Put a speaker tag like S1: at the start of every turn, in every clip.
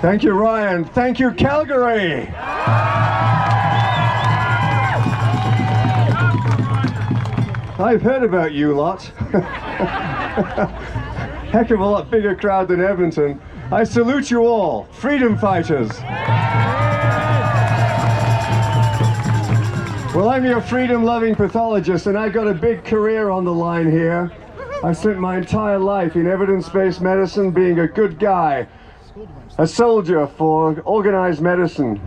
S1: Thank you, Ryan. Thank you, Calgary. I've heard about you lot. Heck of a lot bigger crowd than Edmonton. I salute you all, freedom fighters. Well, I'm your freedom-loving pathologist, and I got a big career on the line here. I've spent my entire life in evidence-based medicine, being a good guy, a soldier for organized medicine,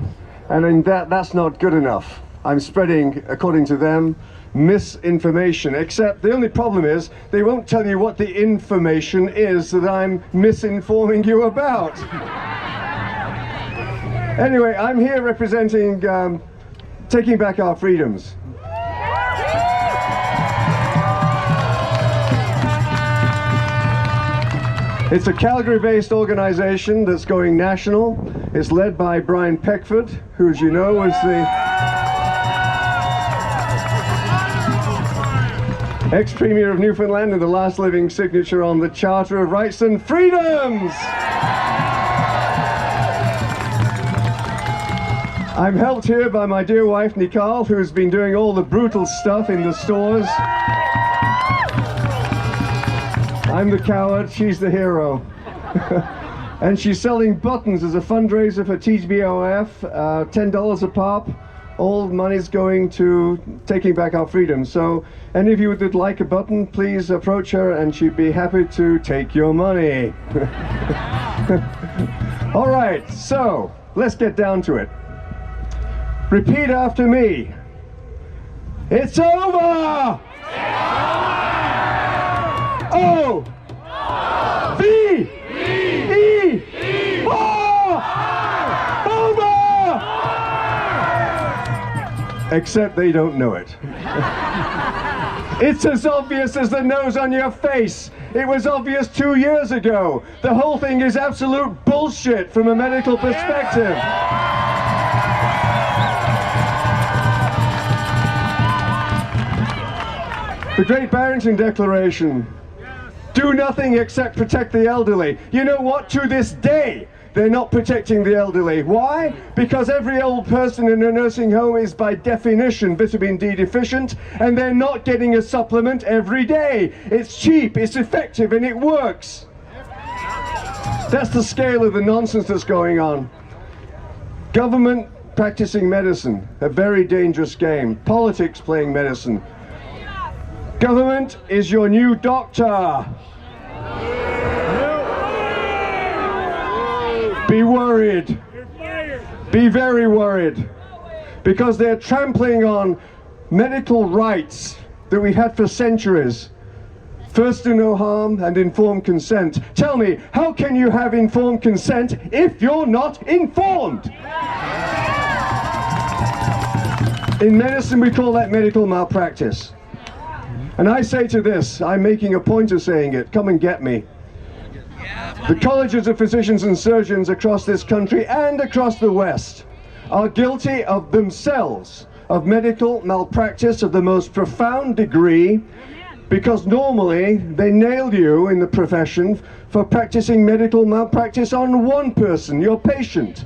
S1: and in that's not good enough. I'm spreading, according to them, misinformation, except the only problem is they won't tell you what the information is that I'm misinforming you about. Anyway, I'm here representing Taking Back Our Freedoms. It's a Calgary-based organization that's going national. It's led by Brian Peckford, who, as you know, is the ex-Premier of Newfoundland and the last living signature on the Charter of Rights and Freedoms. I'm helped here by my dear wife, Nicole, who's been doing all the brutal stuff in the stores. I'm the coward, she's the hero. And she's selling buttons as a fundraiser for TBOF, $10 a pop. All money's going to Taking Back Our Freedom. So any of you that would like a button, please approach her and she'd be happy to take your money. All right, so let's get down to it. Repeat after me. It's over! O V E R! Over! Except they don't know it. It's as obvious as the nose on your face. It was obvious 2 years ago. The whole thing is absolute bullshit from a medical perspective. The Great Barrington Declaration. Do nothing except protect the elderly. You know what? To this day, they're not protecting the elderly. Why? Because every old person in a nursing home is by definition vitamin D deficient, and they're not getting a supplement every day. It's cheap, it's effective, and it works. That's the scale of the nonsense that's going on. Government practicing medicine, a very dangerous game. Politics playing medicine. Government is your new doctor. Be worried. Be very worried. Because they're trampling on medical rights that we've had for centuries. First do no harm and informed consent. Tell me, how can you have informed consent if you're not informed? In medicine we call that medical malpractice. And I say to this, I'm making a point of saying it, come and get me. The colleges of physicians and surgeons across this country and across the West are guilty of themselves of medical malpractice of the most profound degree, because normally they nail you in the profession for practicing medical malpractice on one person, your patient.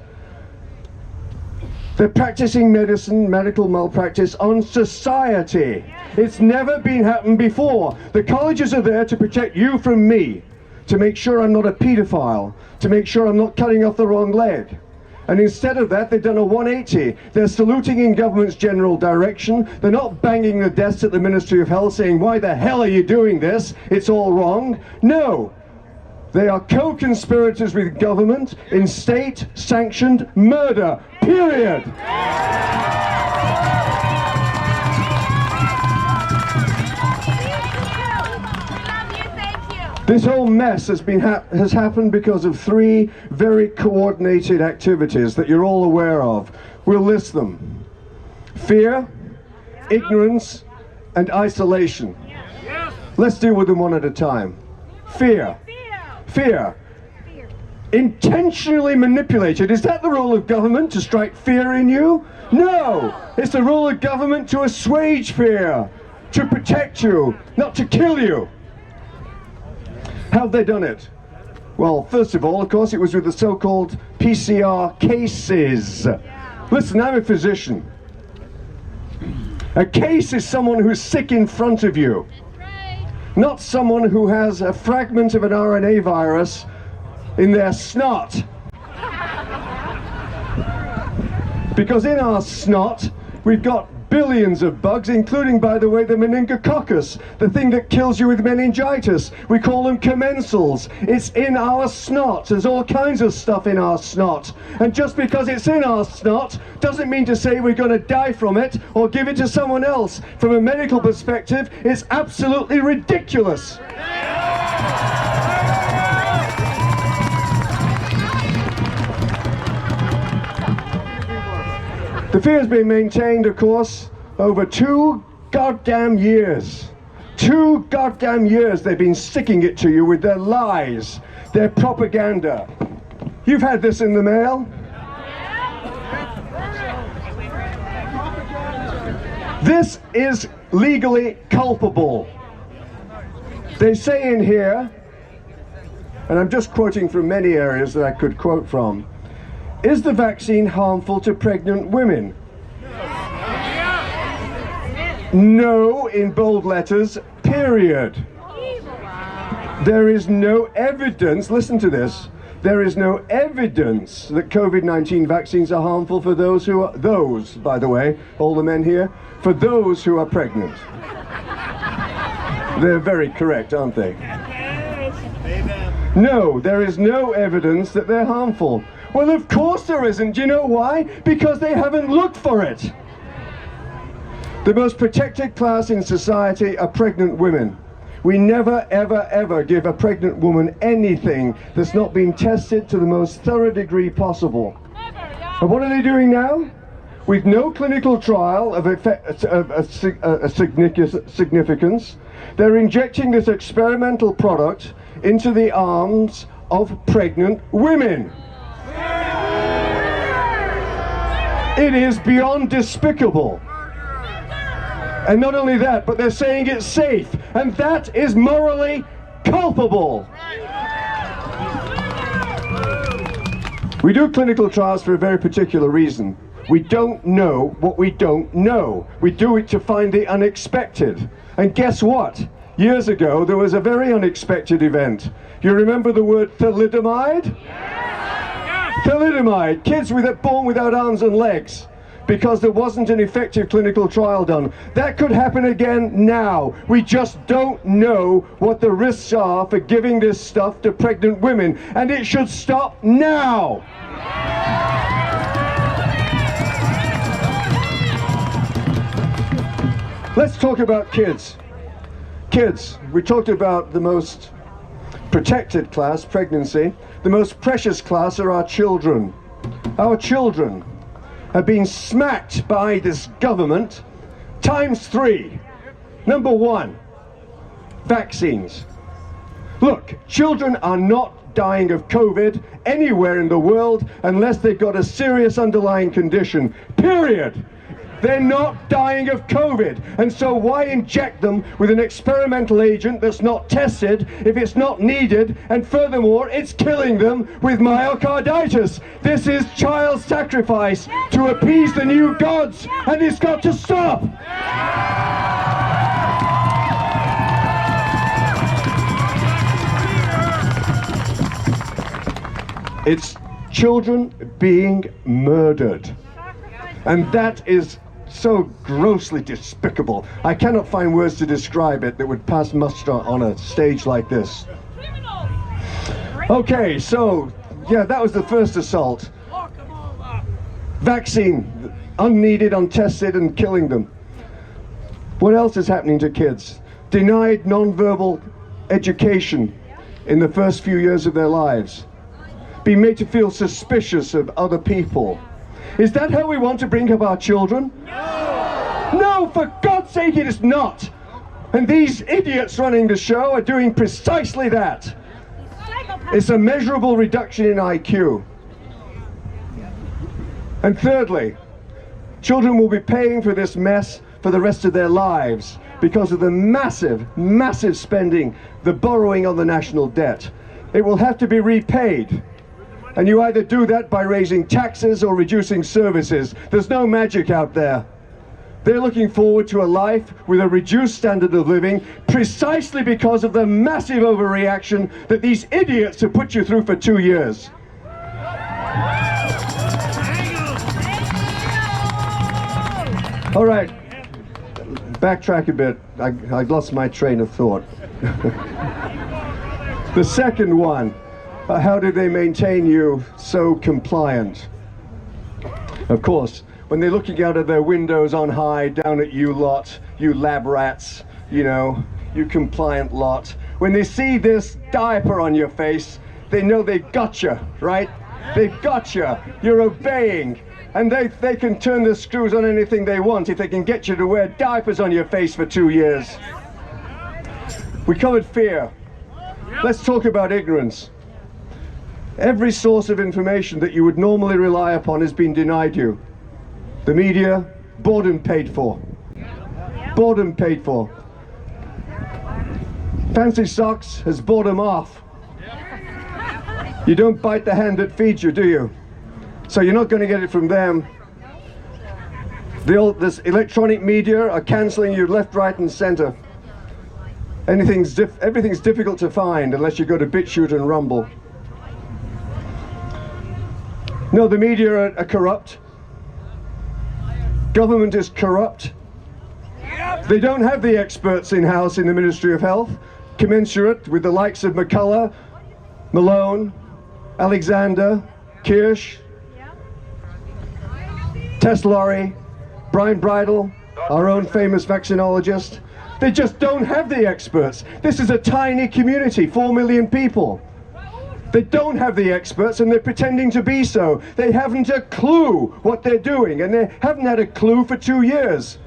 S1: They're practicing medical malpractice on society. It's never been happened before. The colleges are there to protect you from me, to make sure I'm not a pedophile, to make sure I'm not cutting off the wrong leg. And instead of that, they've done a 180. They're saluting in government's general direction. They're not banging the desks at the Ministry of Health saying, why the hell are you doing this? It's all wrong. No. They are co-conspirators with government in state-sanctioned murder. Period. This whole mess has happened because of three very coordinated activities that you're all aware of. We'll list them. Fear, ignorance, and isolation. Let's deal with them one at a time. Fear. Fear. Intentionally manipulated. Is that the role of government, to strike fear in you? No! It's the role of government to assuage fear, to protect you, not to kill you. How have they done it? Well, first of all, of course, it was with the so-called PCR cases. Listen, I'm a physician. A case is someone who's sick in front of you, not someone who has a fragment of an RNA virus in their snot. Because in our snot, we've got billions of bugs, including, by the way, the meningococcus, the thing that kills you with meningitis. We call them commensals. It's in our snot. There's all kinds of stuff in our snot. And just because it's in our snot doesn't mean to say we're going to die from it or give it to someone else. From a medical perspective, it's absolutely ridiculous. The fear has been maintained, of course, over 2 goddamn years. 2 goddamn years they've been sticking it to you with their lies, their propaganda. You've had this in the mail. This is legally culpable. They say in here, and I'm just quoting from many areas that I could quote from, is the vaccine harmful to pregnant women? No, in bold letters, period. There is no evidence, listen to this, there is no evidence that COVID-19 vaccines are harmful for those who are, those, by the way, all the men here, for those who are pregnant. They're very correct, aren't they? No, there is no evidence that they're harmful. Well, of course there isn't. Do you know why? Because they haven't looked for it. The most protected class in society are pregnant women. We never, ever, ever give a pregnant woman anything that's not been tested to the most thorough degree possible. And what are they doing now? With no clinical trial of significance, they're injecting this experimental product into the arms of pregnant women. It is beyond despicable. And not only that, but they're saying it's safe, and that is morally culpable. We do clinical trials for a very particular reason. We don't know what we don't know. We do it to find the unexpected. And guess what? Years ago, there was a very unexpected event. You remember the word thalidomide? Thalidomide, kids born without arms and legs, because there wasn't an effective clinical trial done. That could happen again now. We just don't know what the risks are for giving this stuff to pregnant women, and it should stop now. Let's talk about kids. Kids, we talked about the most protected class, pregnancy. The most precious class are our children. Our children have been smacked by this government ×3. Number 1, vaccines. Look, children are not dying of COVID anywhere in the world unless they've got a serious underlying condition, period. They're not dying of COVID, and so why inject them with an experimental agent that's not tested if it's not needed, and furthermore it's killing them with myocarditis. This is child sacrifice to appease the new gods, and it's got to stop. It's children being murdered, and that is so grossly despicable. I cannot find words to describe it that would pass muster on a stage like this. Okay, so yeah, that was the first assault. Vaccine, unneeded, untested, and killing them. What else is happening to kids? Denied non-verbal education in the first few years of their lives. Being made to feel suspicious of other people. Is that how we want to bring up our children? No! No, for God's sake, it is not! And these idiots running the show are doing precisely that. It's a measurable reduction in IQ. And thirdly, children will be paying for this mess for the rest of their lives because of the massive, massive spending, the borrowing on the national debt. it will have to be repaid. And you either do that by raising taxes or reducing services. There's no magic out there. They're looking forward to a life with a reduced standard of living precisely because of the massive overreaction that these idiots have put you through for 2 years. All right, backtrack a bit. I lost my train of thought. The second one, how did they maintain you so compliant? Of course, when they're looking out of their windows on high down at you lot, you lab rats, you know, you compliant lot. When they see this diaper on your face, they know they got you, right? They've got you. You're obeying. And they can turn the screws on anything they want if they can get you to wear diapers on your face for 2 years. We covered fear. Let's talk about ignorance. Every source of information that you would normally rely upon has been denied you. The media, boredom paid for. Boredom paid for. Fancy socks has boredom off. You don't bite the hand that feeds you, do you? So you're not going to get it from them. This electronic media are cancelling you left, right and centre. Everything's difficult to find unless you go to BitChute and Rumble. No, the media are corrupt. Government is corrupt. They don't have the experts in-house in the Ministry of Health, commensurate with the likes of McCullough, Malone, Alexander, Kirsch, Tess Laurie, Brian Bridle, our own famous vaccinologist. They just don't have the experts. This is a tiny community, 4 million people. They don't have the experts and they're pretending to be so. They haven't a clue what they're doing, and they haven't had a clue for 2 years.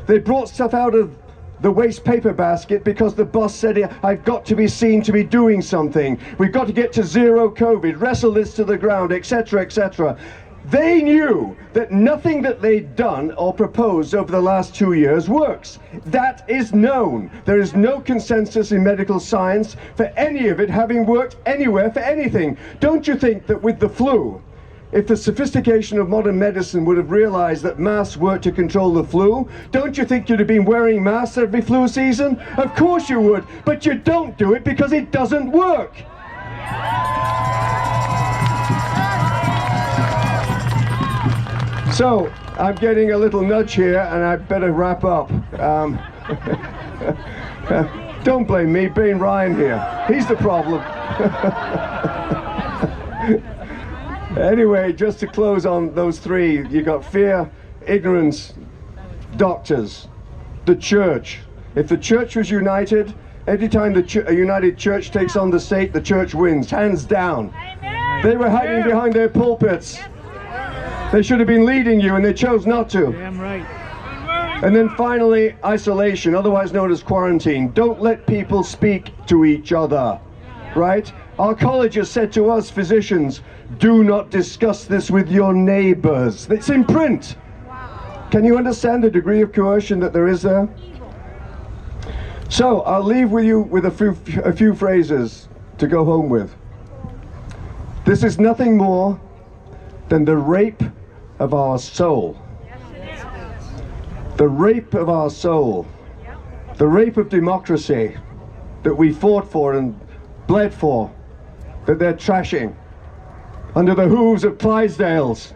S1: They brought stuff out of the waste paper basket because the boss said, I've got to be seen to be doing something. We've got to get to zero COVID, wrestle this to the ground, etc., etc. They knew that nothing that they'd done or proposed over the last 2 years works. That is known. There is no consensus in medical science for any of it having worked anywhere for anything. Don't you think that with the flu, if the sophistication of modern medicine would have realized that masks work to control the flu, don't you think you'd have been wearing masks every flu season? Of course you would, but you don't do it because it doesn't work. So, I'm getting a little nudge here and I better wrap up. Don't blame me, blame Ryan here. He's the problem. Anyway, just to close on those three, you got fear, ignorance, doctors, the church. If the church was united, every time a united church takes on the state, the church wins, hands down. They were hiding behind their pulpits. They should have been leading you and they chose not to.
S2: Damn right.
S1: And then finally, isolation, otherwise known as quarantine. Don't let people speak to each other, right? Our college has said to us, physicians, do not discuss this with your neighbors. It's in print. Can you understand the degree of coercion that there is there? So I'll leave with you with a few phrases to go home with. This is nothing more than the rape of our soul. The rape of our soul. The rape of democracy that we fought for and bled for, that they're trashing under the hooves of Clydesdales,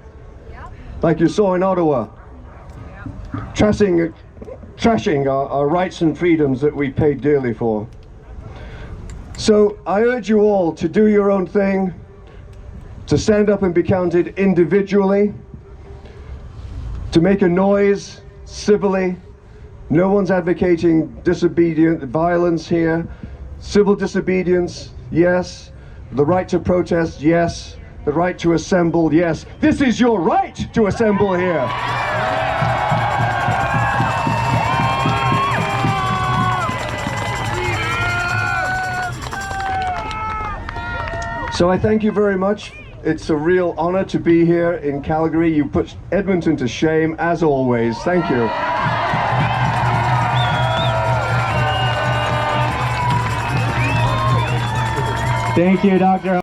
S1: like you saw in Ottawa, trashing our rights and freedoms that we paid dearly for. So I urge you all to do your own thing, to stand up and be counted individually, to make a noise civilly. No one's advocating disobedient violence here. Civil disobedience, yes. The right to protest, yes. The right to assemble, yes. This is your right to assemble here. So I thank you very much. It's a real honor to be here in Calgary. You put Edmonton to shame, as always. Thank you.
S2: Thank you, Dr.